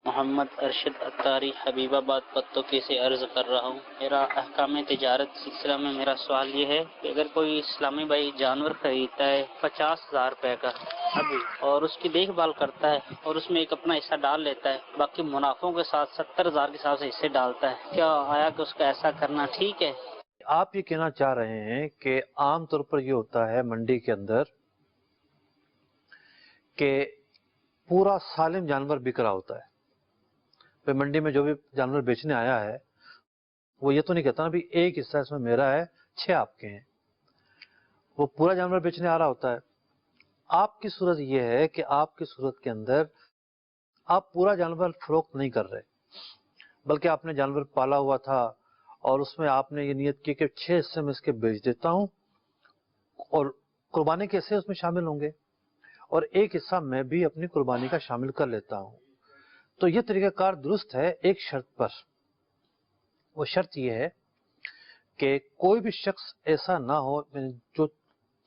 محمد ارشد اتاری حبیب آباد پتوکی سے عرض کر رہا ہوں۔ میرا احکام تجارت سلسلہ میں میرا سوال یہ ہے کہ اگر کوئی اسلامی بھائی جانور خریدتا ہے 50,000 روپے کا اور اس کی دیکھ بھال کرتا ہے اور اس میں ایک اپنا حصہ ڈال لیتا ہے، باقی منافعوں کے ساتھ 70,000 کے حساب سے حصے ڈالتا ہے، کیا آیا کہ اس کا ایسا کرنا ٹھیک ہے؟ آپ یہ کہنا چاہ رہے ہیں کہ عام طور پر یہ ہوتا ہے منڈی کے اندر کہ پورا سالم جانور بک رہا ہوتا ہے۔ پھر منڈی میں جو بھی جانور بیچنے آیا ہے وہ یہ تو نہیں کہتا نا بھی ایک حصہ اس میں میرا ہے 6 آپ کے ہیں، وہ پورا جانور بیچنے آ رہا ہوتا ہے۔ آپ کی صورت یہ ہے کہ آپ کی صورت کے اندر آپ پورا جانور فروخت نہیں کر رہے، بلکہ آپ نے جانور پالا ہوا تھا اور اس میں آپ نے یہ نیت کی کہ 6 حصے میں اس کے بیچ دیتا ہوں اور قربانی کے حصے اس میں شامل ہوں گے اور ایک حصہ میں بھی اپنی قربانی کا شامل کر لیتا ہوں۔ تو یہ طریقہ کار درست ہے ایک شرط پر، وہ شرط یہ ہے کہ کوئی بھی شخص ایسا نہ ہو جو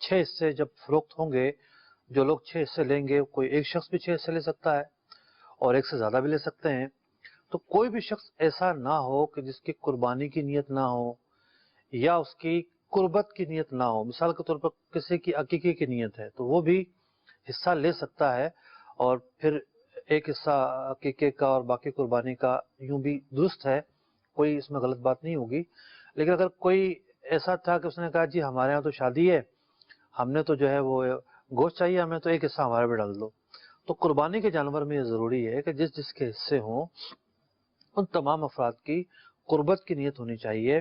6 حصے جب فروخت ہوں گے، جو لوگ 6 حصے لیں گے، کوئی ایک شخص بھی 6 حصے لے سکتا ہے اور ایک سے زیادہ بھی لے سکتے ہیں، تو کوئی بھی شخص ایسا نہ ہو کہ جس کی قربانی کی نیت نہ ہو یا اس کی قربت کی نیت نہ ہو۔ مثال کے طور پر کسی کی عقیقے کی نیت ہے تو وہ بھی حصہ لے سکتا ہے اور پھر ایک حصہ عقیقے کا اور باقی قربانی کا، یوں بھی درست ہے، کوئی اس میں غلط بات نہیں ہوگی۔ لیکن اگر کوئی ایسا تھا کہ اس نے کہا جی ہمارے ہاں تو شادی ہے، ہم نے تو جو ہے وہ گوشت چاہیے ہمیں، تو ایک حصہ ہمارے بھی ڈال دو، تو قربانی کے جانور میں یہ ضروری ہے کہ جس جس کے حصے ہوں ان تمام افراد کی قربت کی نیت ہونی چاہیے۔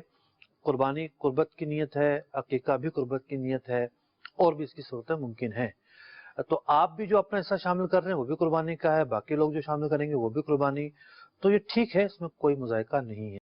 قربانی قربت کی نیت ہے، عقیقہ بھی قربت کی نیت ہے، اور بھی اس کی صورتیں ممکن ہیں۔ تو آپ بھی جو اپنا حصہ شامل کر رہے ہیں وہ بھی قربانی کا ہے، باقی لوگ جو شامل کریں گے وہ بھی قربانی، تو یہ ٹھیک ہے، اس میں کوئی مذائقہ نہیں ہے۔